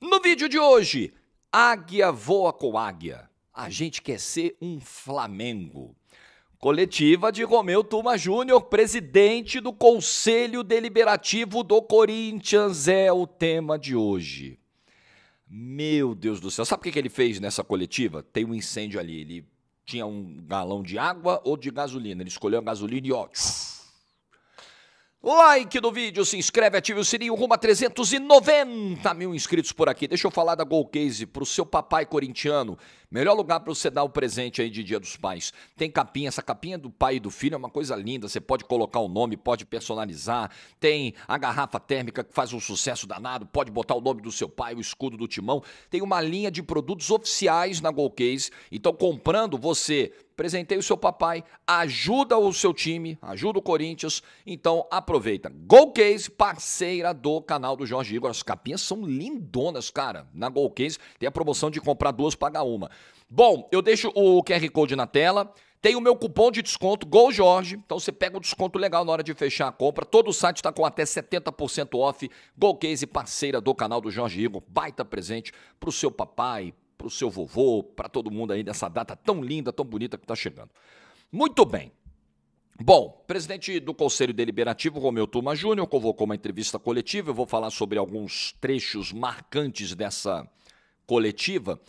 No vídeo de hoje, águia voa com águia. A gente quer ser um Flamengo. Coletiva de Romeu Tuma Júnior, presidente do Conselho Deliberativo do Corinthians, é o tema de hoje. Meu Deus do céu, sabe o que ele fez nessa coletiva? Tem um incêndio ali, ele tinha um galão de água ou de gasolina, ele escolheu a gasolina e ó... Like no vídeo, se inscreve, ative o sininho, rumo a 390 mil inscritos por aqui. Deixa eu falar da Golcase pro seu papai corintiano. Melhor lugar para você dar o presente aí de Dia dos Pais. Tem capinha, essa capinha do pai e do filho é uma coisa linda. Você pode colocar o nome, pode personalizar. Tem a garrafa térmica que faz um sucesso danado. Pode botar o nome do seu pai, o escudo do timão. Tem uma linha de produtos oficiais na Golcase. Então, comprando, você presenteia o seu papai, ajuda o seu time, ajuda o Corinthians. Então, aproveita. Golcase, parceira do canal do Jorge Igor. As capinhas são lindonas, cara. Na Golcase tem a promoção de comprar duas, pagar uma. Bom, eu deixo o QR Code na tela. Tem o meu cupom de desconto, GolJorge. Então você pega um desconto legal na hora de fechar a compra. Todo o site está com até 70% off. Golcase, parceira do canal do Jorge Igor. Baita presente pro seu papai, pro seu vovô, para todo mundo aí nessa data tão linda, tão bonita que está chegando. Muito bem. Bom, presidente do Conselho Deliberativo, Romeu Tuma Júnior, convocou uma entrevista coletiva. Eu vou falar sobre alguns trechos marcantes dessa coletiva.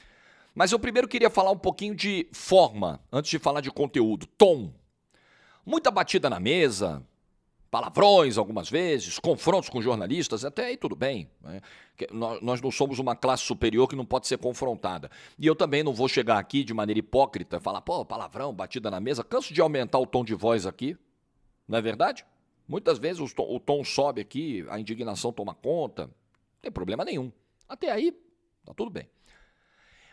Mas eu primeiro queria falar um pouquinho de forma, antes de falar de conteúdo, tom. Muita batida na mesa, palavrões algumas vezes, confrontos com jornalistas, até aí tudo bem. Né? Nós não somos uma classe superior que não pode ser confrontada. E eu também não vou chegar aqui de maneira hipócrita e falar, pô, palavrão, batida na mesa. Canso de aumentar o tom de voz aqui, não é verdade? Muitas vezes o tom sobe aqui, a indignação toma conta, não tem problema nenhum. Até aí, tá tudo bem.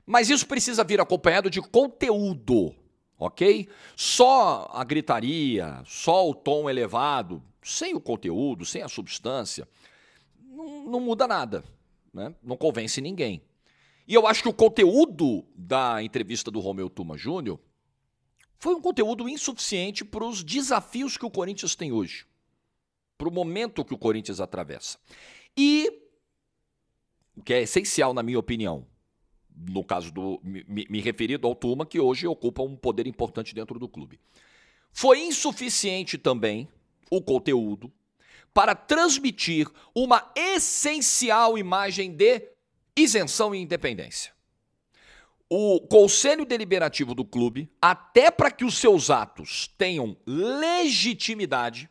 Mas isso precisa vir acompanhado de conteúdo, ok? Só a gritaria, só o tom elevado, sem o conteúdo, sem a substância, não muda nada, né? Não convence ninguém. E eu acho que o conteúdo da entrevista do Romeu Tuma Júnior foi um conteúdo insuficiente para os desafios que o Corinthians tem hoje, para o momento que o Corinthians atravessa. E o que é essencial, na minha opinião, no caso me referido ao Tuma, que hoje ocupa um poder importante dentro do clube. Foi insuficiente também o conteúdo para transmitir uma essencial imagem de isenção e independência. O Conselho Deliberativo do clube, até para que os seus atos tenham legitimidade,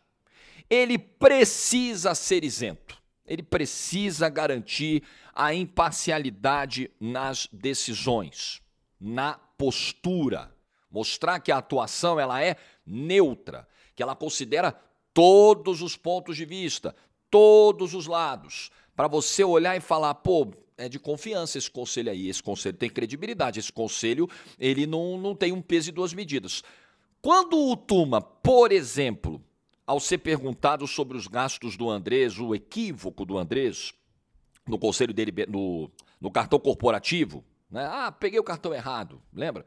ele precisa ser isento. Ele precisa garantir a imparcialidade nas decisões, na postura. Mostrar que a atuação ela é neutra, que ela considera todos os pontos de vista, todos os lados. Para você olhar e falar, pô, é de confiança esse conselho aí, esse conselho tem credibilidade, esse conselho ele não tem um peso e duas medidas. Quando o Tuma, por exemplo, ao ser perguntado sobre os gastos do Andrés, o equívoco do Andrés, no conselho dele, no cartão corporativo, né? Ah, peguei o cartão errado, lembra?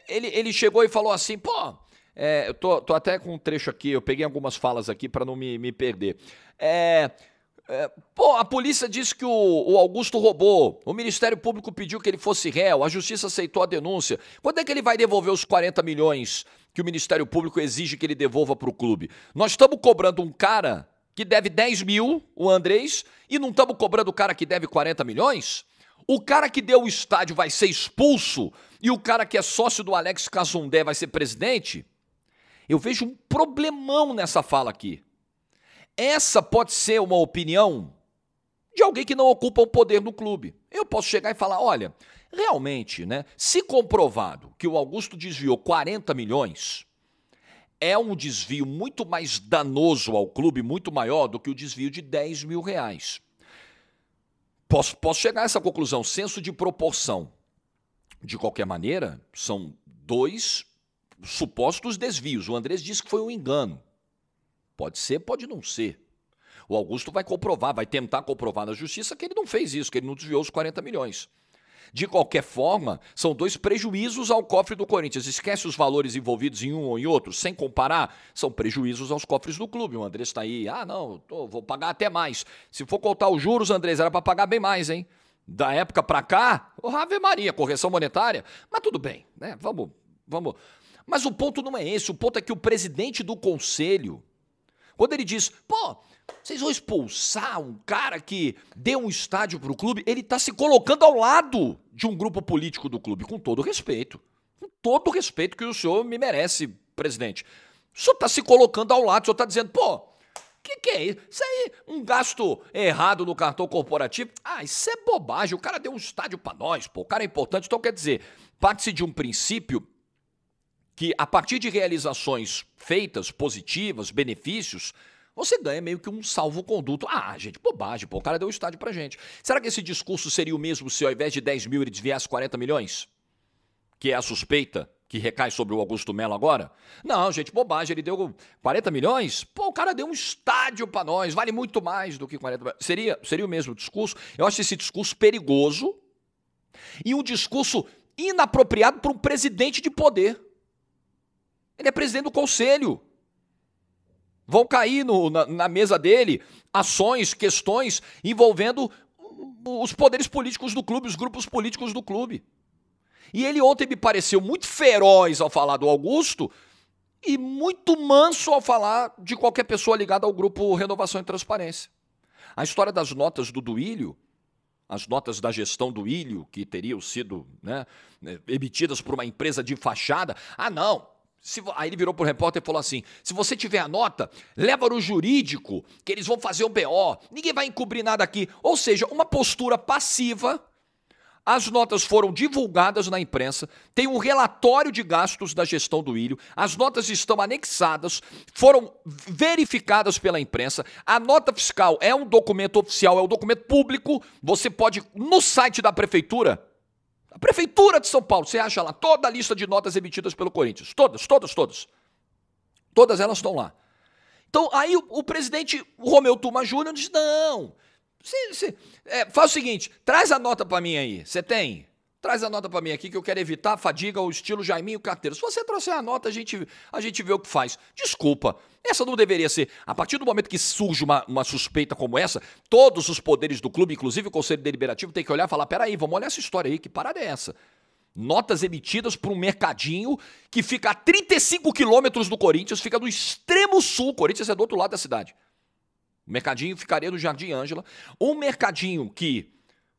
Ele chegou e falou assim, pô, eu tô até com um trecho aqui, eu peguei algumas falas aqui para não me perder. Pô, a polícia disse que o Augusto roubou, o Ministério Público pediu que ele fosse réu, a Justiça aceitou a denúncia. Quando é que ele vai devolver os 40 milhões que o Ministério Público exige que ele devolva para o clube? Nós estamos cobrando um cara que deve 10 mil, o Andrés, e não estamos cobrando o cara que deve 40 milhões? O cara que deu o estádio vai ser expulso e o cara que é sócio do Alex Casundé vai ser presidente? Eu vejo um problemão nessa fala aqui. Essa pode ser uma opinião de alguém que não ocupa o poder no clube. Eu posso chegar e falar, olha, realmente, né, se comprovado que o Augusto desviou 40 milhões, é um desvio muito mais danoso ao clube, muito maior do que o desvio de 10 mil reais. Posso chegar a essa conclusão, senso de proporção. De qualquer maneira, são dois supostos desvios. O Andrés disse que foi um engano. Pode ser, pode não ser. O Augusto vai comprovar, vai tentar comprovar na justiça que ele não fez isso, que ele não desviou os 40 milhões. De qualquer forma, são dois prejuízos ao cofre do Corinthians. Esquece os valores envolvidos em um ou em outro, sem comparar, são prejuízos aos cofres do clube. O Andrés está aí, não, vou pagar até mais. Se for contar os juros, Andrés, era para pagar bem mais, hein? Da época para cá, Ave Maria, correção monetária, mas tudo bem, né? Vamos. Mas o ponto não é esse, o ponto é que o presidente do conselho, quando ele diz, vocês vão expulsar um cara que deu um estádio para o clube, ele está se colocando ao lado de um grupo político do clube, com todo o respeito. Com todo o respeito que o senhor me merece, presidente. O senhor está se colocando ao lado, o senhor está dizendo, que é isso? Isso aí, um gasto errado no cartão corporativo? Isso é bobagem, o cara deu um estádio para nós, o cara é importante. Então, quer dizer, parte-se de um princípio que, a partir de realizações feitas, positivas, benefícios, você ganha meio que um salvo-conduto. Gente, bobagem, o cara deu o estádio pra gente. Será que esse discurso seria o mesmo se ao invés de 10 mil ele desviasse 40 milhões? Que é a suspeita que recai sobre o Augusto Melo agora? Não, gente, bobagem, ele deu 40 milhões? O cara deu um estádio pra nós, vale muito mais do que 40 milhões. Seria o mesmo discurso? Eu acho esse discurso perigoso e um discurso inapropriado para um presidente de poder. Ele é presidente do conselho. Vão cair na mesa dele ações, questões envolvendo os poderes políticos do clube, os grupos políticos do clube. E ele ontem me pareceu muito feroz ao falar do Augusto e muito manso ao falar de qualquer pessoa ligada ao grupo Renovação e Transparência. A história das notas do Duílio, as notas da gestão do Duílio, que teriam sido emitidas por uma empresa de fachada, não. Aí ele virou pro repórter e falou assim, se você tiver a nota, leva no jurídico, que eles vão fazer um BO, ninguém vai encobrir nada aqui. Ou seja, uma postura passiva. As notas foram divulgadas na imprensa, tem um relatório de gastos da gestão do Duílio, as notas estão anexadas, foram verificadas pela imprensa, a nota fiscal é um documento oficial, é um documento público, você pode, no site da prefeitura, a Prefeitura de São Paulo, você acha lá toda a lista de notas emitidas pelo Corinthians. Todas. Todas elas estão lá. Então, aí o presidente Romeu Tuma Júnior diz, não, faz o seguinte, traz a nota para mim aí. Você tem? Traz a nota para mim aqui que eu quero evitar a fadiga, o estilo Jaiminho Carteiro. Se você trouxer a nota, a gente vê o que faz. Desculpa, essa não deveria ser. A partir do momento que surge uma suspeita como essa, todos os poderes do clube, inclusive o Conselho Deliberativo, tem que olhar e falar, peraí, vamos olhar essa história aí, que parada é essa? Notas emitidas por um mercadinho que fica a 35 quilômetros do Corinthians, fica no extremo sul, o Corinthians é do outro lado da cidade. O mercadinho ficaria no Jardim Ângela. Um mercadinho que...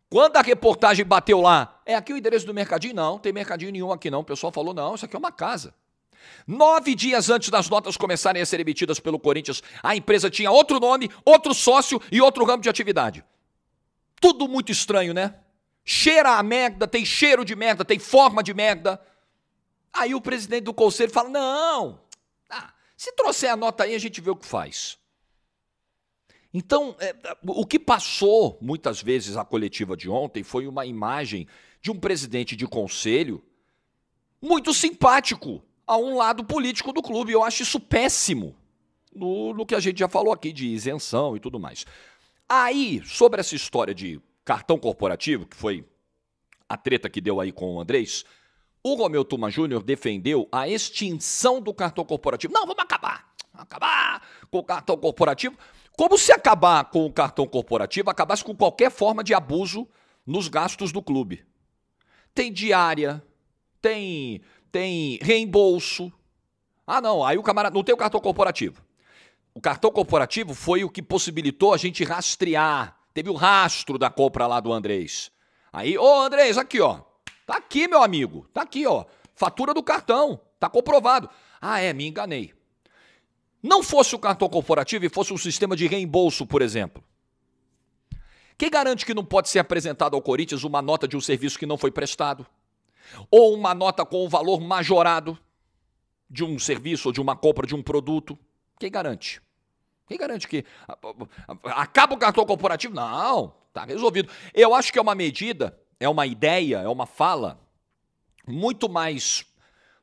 Quando a reportagem bateu lá, é aqui o endereço do mercadinho? Não, tem mercadinho nenhum aqui não. O pessoal falou, não, isso aqui é uma casa. 9 dias antes das notas começarem a ser emitidas pelo Corinthians, a empresa tinha outro nome, outro sócio e outro ramo de atividade. Tudo muito estranho, né? Cheira a merda, tem cheiro de merda, tem forma de merda. Aí o presidente do conselho fala, não, se trouxer a nota aí a gente vê o que faz. Então, o que passou muitas vezes a coletiva de ontem foi uma imagem de um presidente de conselho muito simpático a um lado político do clube. Eu acho isso péssimo, no que a gente já falou aqui de isenção e tudo mais. Aí, sobre essa história de cartão corporativo, que foi a treta que deu aí com o Andrés, o Romeu Tuma Júnior defendeu a extinção do cartão corporativo. Não, vamos acabar com o cartão corporativo. Como se acabar com o cartão corporativo acabasse com qualquer forma de abuso nos gastos do clube. Tem diária, tem reembolso. Não, aí o camarada não tem o cartão corporativo. O cartão corporativo foi o que possibilitou a gente rastrear. Teve o rastro da compra lá do Andrés. Aí, Andrés, aqui, ó. Tá aqui, meu amigo. Tá aqui, ó. Fatura do cartão. Tá comprovado. Me enganei. Não fosse o cartão corporativo e fosse um sistema de reembolso, por exemplo. Quem garante que não pode ser apresentado ao Corinthians uma nota de um serviço que não foi prestado? Ou uma nota com o valor majorado de um serviço ou de uma compra de um produto? Quem garante? Quem garante que acaba o cartão corporativo? Não, tá resolvido. Eu acho que é uma medida, é uma ideia, é uma fala muito mais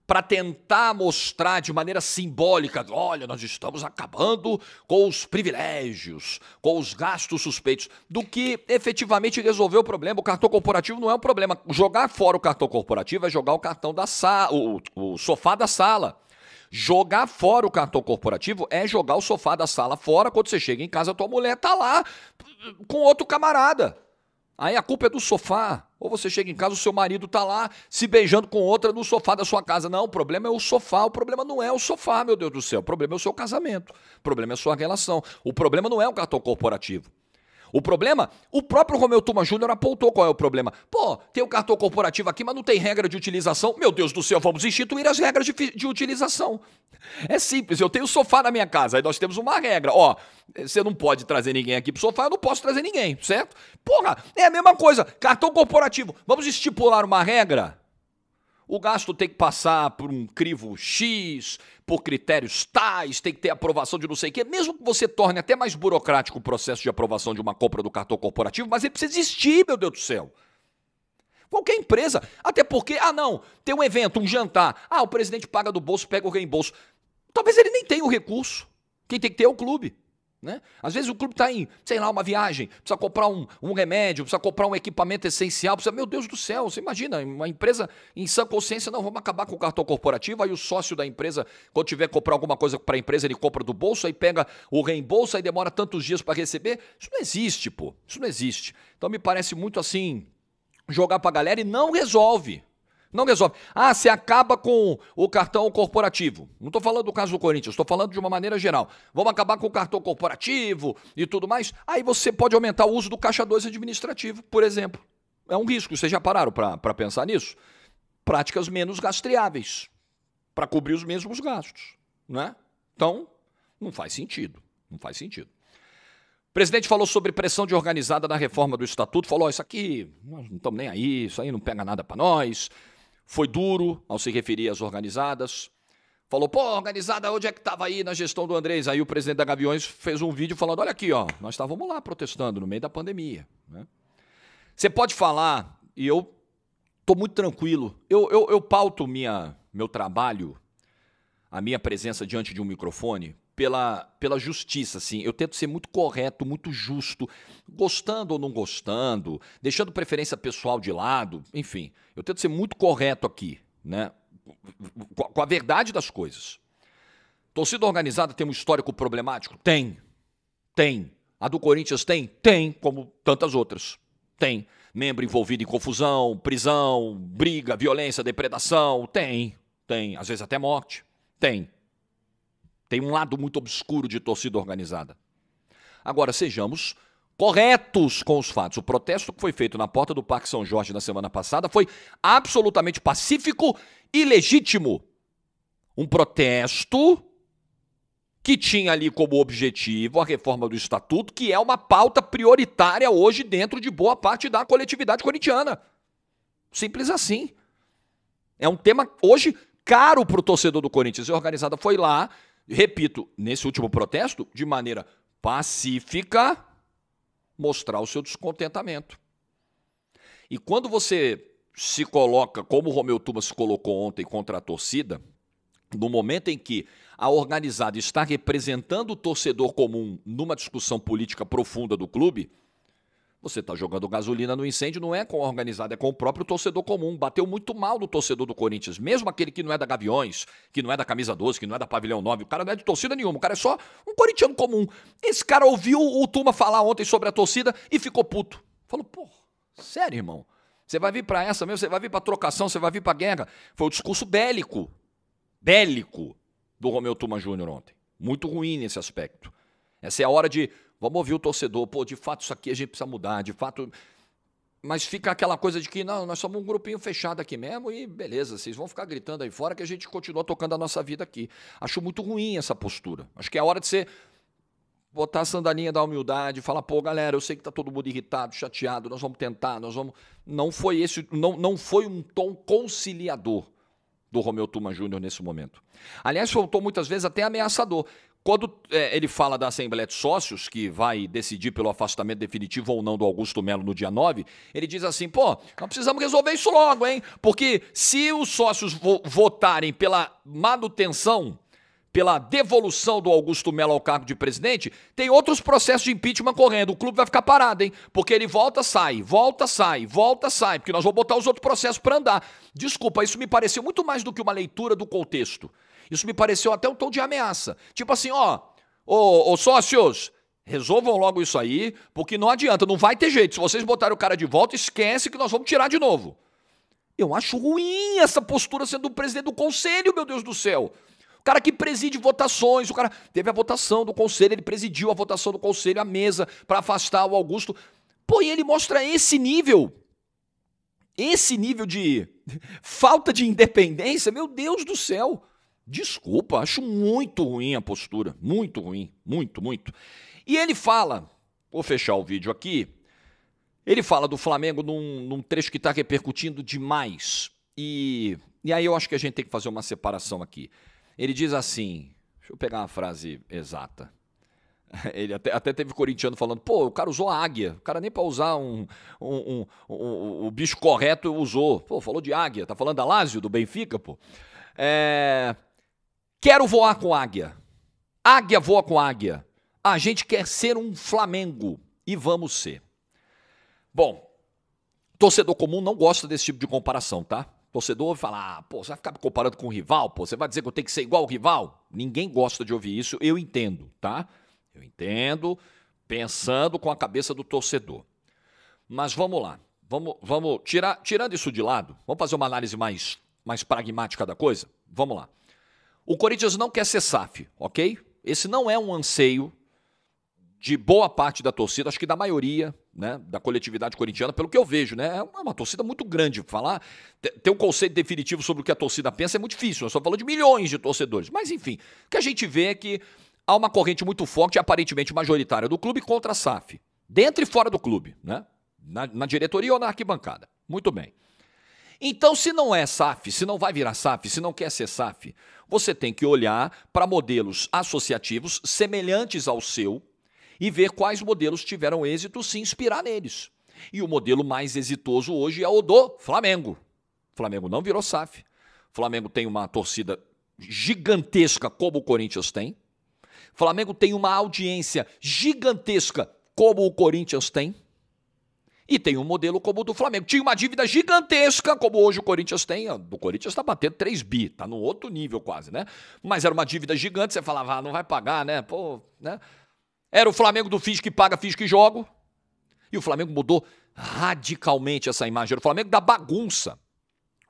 para tentar mostrar de maneira simbólica, olha, nós estamos acabando com os privilégios, com os gastos suspeitos, do que efetivamente resolver o problema. O cartão corporativo não é um problema. Jogar fora o cartão corporativo é jogar o cartão da sala, o sofá da sala. Jogar fora o cartão corporativo é jogar o sofá da sala fora. Quando você chega em casa, a tua mulher tá lá com outro camarada. Aí a culpa é do sofá. Ou você chega em casa, o seu marido tá lá se beijando com outra no sofá da sua casa. Não, o problema é o sofá. O problema não é o sofá, meu Deus do céu. O problema é o seu casamento. O problema é a sua relação. O problema não é o cartão corporativo. O problema, o próprio Romeu Tuma Júnior apontou qual é o problema. Pô, tem o cartão corporativo aqui, mas não tem regra de utilização. Meu Deus do céu, vamos instituir as regras de utilização. É simples, eu tenho sofá na minha casa, aí nós temos uma regra. Ó, você não pode trazer ninguém aqui pro sofá, eu não posso trazer ninguém, certo? Porra, é a mesma coisa. Cartão corporativo, vamos estipular uma regra? O gasto tem que passar por um crivo X, por critérios tais, tem que ter aprovação de não sei o quê. Mesmo que você torne até mais burocrático o processo de aprovação de uma compra do cartão corporativo, mas ele precisa existir, meu Deus do céu. Qualquer empresa, até porque, não, tem um evento, um jantar, o presidente paga do bolso, pega o reembolso. Talvez ele nem tenha o recurso. Quem tem que ter é o clube. Né? Às vezes o clube está em, sei lá, uma viagem, precisa comprar um remédio, precisa comprar um equipamento essencial, precisa, meu Deus do céu, você imagina, uma empresa em sã consciência, não, vamos acabar com o cartão corporativo, aí o sócio da empresa, quando tiver que comprar alguma coisa para a empresa, ele compra do bolso, aí pega o reembolso, aí demora tantos dias para receber. Isso não existe, pô, isso não existe. Então me parece muito assim, jogar para a galera e não resolve. Não resolve. Você acaba com o cartão corporativo. Não estou falando do caso do Corinthians, estou falando de uma maneira geral. Vamos acabar com o cartão corporativo e tudo mais. Aí você pode aumentar o uso do caixa 2 administrativo, por exemplo. É um risco. Vocês já pararam para pensar nisso? Práticas menos rastreáveis para cobrir os mesmos gastos. Né? Então, não faz sentido. Não faz sentido. O presidente falou sobre pressão de organizada na reforma do estatuto. Falou, isso aqui, nós não estamos nem aí, isso aí não pega nada para nós. Foi duro ao se referir às organizadas. Falou, organizada, onde é que estava aí na gestão do Andrés? Aí o presidente da Gaviões fez um vídeo falando, olha aqui, nós estávamos lá protestando no meio da pandemia. Né? Você pode falar, e eu estou muito tranquilo, eu pauto meu trabalho, a minha presença diante de um microfone, pela justiça, assim. Eu tento ser muito correto, muito justo, gostando ou não gostando, deixando preferência pessoal de lado, enfim. Eu tento ser muito correto aqui, né? Com a verdade das coisas. Torcida organizada tem um histórico problemático? Tem. A do Corinthians tem? Tem, como tantas outras. Tem. Membro envolvido em confusão, prisão, briga, violência, depredação? Tem. Às vezes até morte? Tem um lado muito obscuro de torcida organizada. Agora, sejamos corretos com os fatos. O protesto que foi feito na porta do Parque São Jorge na semana passada foi absolutamente pacífico e legítimo. Um protesto que tinha ali como objetivo a reforma do estatuto, que é uma pauta prioritária hoje dentro de boa parte da coletividade corintiana. Simples assim. É um tema hoje caro para o torcedor do Corinthians. E a organizada foi lá, repito, nesse último protesto, de maneira pacífica, mostrar o seu descontentamento. E quando você se coloca, como o Romeu Tuma se colocou ontem contra a torcida, no momento em que a organizada está representando o torcedor comum numa discussão política profunda do clube, você está jogando gasolina no incêndio, não é com a organizada, é com o próprio torcedor comum. Bateu muito mal no torcedor do Corinthians, mesmo aquele que não é da Gaviões, que não é da Camisa 12, que não é da Pavilhão 9, o cara não é de torcida nenhuma, o cara é só um corintiano comum. Esse cara ouviu o Tuma falar ontem sobre a torcida e ficou puto. Falou, sério, irmão? Você vai vir para essa mesmo? Você vai vir para trocação? Você vai vir para guerra? Foi o discurso bélico do Romeu Tuma Júnior ontem. Muito ruim nesse aspecto. Essa é a hora de... Vamos ouvir o torcedor, de fato isso aqui a gente precisa mudar, de fato... Mas fica aquela coisa de que, não, nós somos um grupinho fechado aqui mesmo e beleza, vocês vão ficar gritando aí fora que a gente continua tocando a nossa vida aqui. Acho muito ruim essa postura. Acho que é a hora de você botar a sandalinha da humildade, falar, galera, eu sei que tá todo mundo irritado, chateado, nós vamos tentar, nós vamos... Não foi um tom conciliador do Romeu Tuma Júnior nesse momento. Aliás, foi um tom muitas vezes até ameaçador. Quando ele fala da Assembleia de Sócios, que vai decidir pelo afastamento definitivo ou não do Augusto Melo no dia 9, ele diz assim, pô, nós precisamos resolver isso logo, hein? Porque se os sócios votarem pela manutenção, pela devolução do Augusto Melo ao cargo de presidente, tem outros processos de impeachment correndo. O clube vai ficar parado, hein? Porque ele volta, sai, porque nós vamos botar os outros processos para andar. Desculpa, isso me pareceu muito mais do que uma leitura do contexto. Isso me pareceu até um tom de ameaça. Tipo assim, ô sócios, resolvam logo isso aí, porque não adianta, não vai ter jeito. Se vocês botarem o cara de volta, esquece que nós vamos tirar de novo. Eu acho ruim essa postura sendo o presidente do conselho, meu Deus do céu. O cara que preside votações, o cara teve a votação do conselho, ele presidiu a votação do conselho, a mesa, para afastar o Augusto. Pô, e ele mostra esse nível de falta de independência, meu Deus do céu. Desculpa, acho muito ruim a postura, muito ruim, muito. E ele fala, vou fechar o vídeo aqui, ele fala do Flamengo num trecho que está repercutindo demais. E aí eu acho que a gente tem que fazer uma separação aqui. Ele diz assim, deixa eu pegar uma frase exata. Ele até teve corintiano falando, pô, o cara usou a águia, o cara nem para usar o bicho correto usou. Pô, falou de águia, tá falando da Lazio, do Benfica, pô. Quero voar com águia. Águia voa com águia. A gente quer ser um Flamengo e vamos ser. Bom, torcedor comum não gosta desse tipo de comparação, tá? Torcedor fala, pô, você vai ficar me comparando com o rival, pô, você vai dizer que eu tenho que ser igual ao rival? Ninguém gosta de ouvir isso, eu entendo, tá? Eu entendo, pensando com a cabeça do torcedor. Mas vamos lá, vamos tirando isso de lado, vamos fazer uma análise mais pragmática da coisa? Vamos lá. O Corinthians não quer ser SAF, ok? Esse não é um anseio de boa parte da torcida, acho que da maioria, né, da coletividade corintiana, pelo que eu vejo, né? É uma torcida muito grande. Falar, ter um conceito definitivo sobre o que a torcida pensa é muito difícil. Nós estamos falando de milhões de torcedores. Mas, enfim, o que a gente vê é que há uma corrente muito forte, aparentemente majoritária, do clube contra a SAF. Dentro e fora do clube, né? Na diretoria ou na arquibancada. Muito bem. Então, se não é SAF, se não vai virar SAF, se não quer ser SAF, você tem que olhar para modelos associativos semelhantes ao seu e ver quais modelos tiveram êxito, se inspirar neles. E o modelo mais exitoso hoje é o do Flamengo. O Flamengo não virou SAF. O Flamengo tem uma torcida gigantesca como o Corinthians tem. O Flamengo tem uma audiência gigantesca como o Corinthians tem. E tem um modelo como o do Flamengo. Tinha uma dívida gigantesca, como hoje o Corinthians tem. O Corinthians está batendo 3 bi, está no outro nível quase, né? Mas era uma dívida gigante, você falava, não vai pagar, né? Pô, né? Era o Flamengo do fiz que paga, fiz que jogo. E o Flamengo mudou radicalmente essa imagem. Era o Flamengo da bagunça.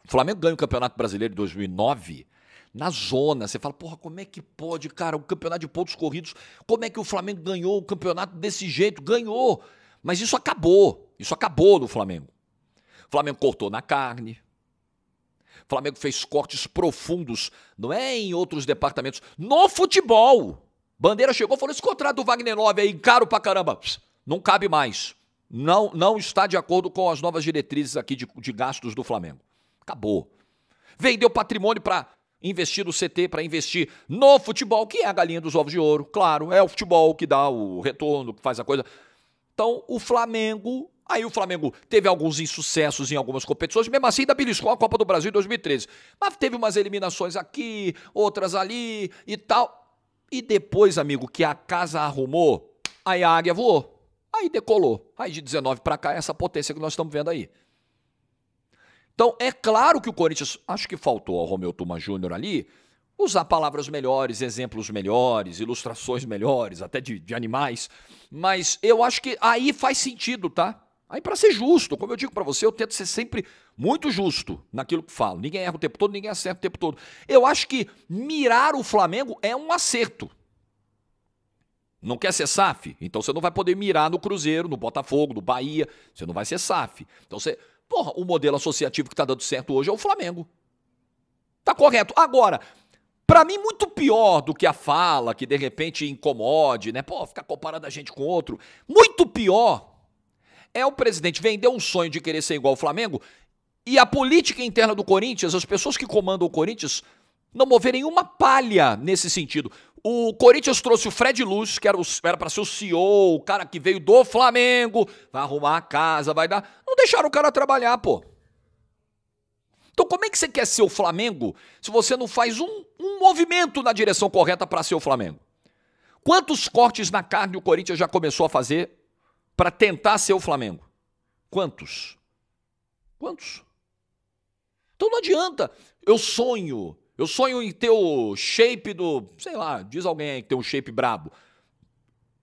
O Flamengo ganha o Campeonato Brasileiro de 2009 na zona. Você fala, porra, como é que pode, cara, o campeonato de pontos corridos, como é que o Flamengo ganhou o campeonato desse jeito? Ganhou. Mas isso acabou no Flamengo. O Flamengo cortou na carne. O Flamengo fez cortes profundos, não é em outros departamentos, no futebol. Bandeira chegou e falou, esse contrato do Wagner Love aí, caro pra caramba, não cabe mais. Não está de acordo com as novas diretrizes aqui de gastos do Flamengo. Acabou. Vendeu patrimônio para investir no CT, para investir no futebol, que é a galinha dos ovos de ouro. Claro, é o futebol que dá o retorno, que faz a coisa. Então, o Flamengo teve alguns insucessos em algumas competições, mesmo assim ainda beliscou a Copa do Brasil em 2013. Mas teve umas eliminações aqui, outras ali e tal. E depois, amigo, que a casa arrumou, aí a águia voou. Aí decolou. Aí de 19 para cá, essa potência que nós estamos vendo aí. Então, é claro que o Corinthians, acho que faltou ao Romeu Tuma Júnior ali, usar palavras melhores, exemplos melhores, ilustrações melhores, até de animais. Mas eu acho que aí faz sentido, tá? Aí para ser justo, como eu digo para você, eu tento ser sempre muito justo naquilo que falo. Ninguém erra o tempo todo, ninguém acerta o tempo todo. Eu acho que mirar o Flamengo é um acerto. Não quer ser SAF? Então você não vai poder mirar no Cruzeiro, no Botafogo, no Bahia. Você não vai ser SAF. Então você... Porra, o modelo associativo que tá dando certo hoje é o Flamengo. Tá correto. Agora... Para mim, muito pior do que a fala, que de repente incomode, né? Pô, ficar comparando a gente com outro. Muito pior é o presidente vender um sonho de querer ser igual ao Flamengo e a política interna do Corinthians, as pessoas que comandam o Corinthians, não moverem uma palha nesse sentido. O Corinthians trouxe o Fred Luz, que era para ser o CEO, o cara que veio do Flamengo, vai arrumar a casa, vai dar... Não deixaram o cara trabalhar, pô. Então como é que você quer ser o Flamengo se você não faz um movimento na direção correta para ser o Flamengo? Quantos cortes na carne o Corinthians já começou a fazer para tentar ser o Flamengo? Quantos? Quantos? Então não adianta. Eu sonho em ter o shape do, sei lá, diz alguém aí que tem um shape brabo.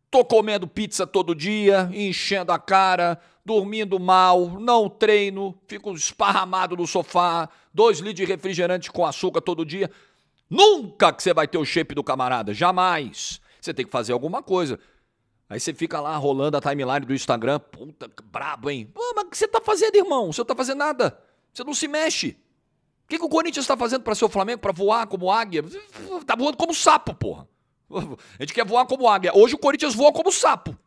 Tô comendo pizza todo dia, enchendo a cara, dormindo mal, não treino, fico esparramado no sofá, 2 litros de refrigerante com açúcar todo dia. Nunca que você vai ter o shape do camarada, jamais. Você tem que fazer alguma coisa. Aí você fica lá rolando a timeline do Instagram, puta, brabo, hein? Pô, mas o que você tá fazendo, irmão? Você não tá fazendo nada. Você não se mexe. O que o Corinthians está fazendo para ser o Flamengo? Para voar como águia? Tá voando como sapo, porra. A gente quer voar como águia. Hoje o Corinthians voa como sapo.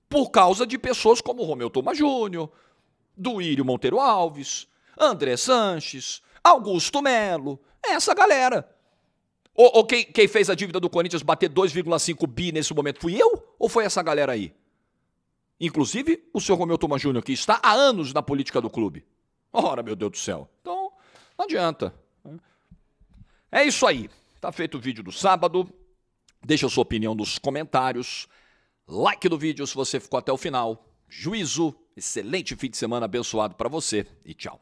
Por causa de pessoas como Romeu Thoma Júnior, Duírio Monteiro Alves, André Sanches, Augusto Melo. É essa galera. Ou quem fez a dívida do Corinthians bater 2,5 bi nesse momento? Fui eu? Ou foi essa galera aí? Inclusive o senhor Romeu Thoma Júnior, que está há anos na política do clube. Ora, meu Deus do céu. Então, não adianta. É isso aí. Tá feito o vídeo do sábado. Deixa a sua opinião nos comentários. Like no vídeo se você ficou até o final. Juízo. Excelente fim de semana abençoado para você. E tchau.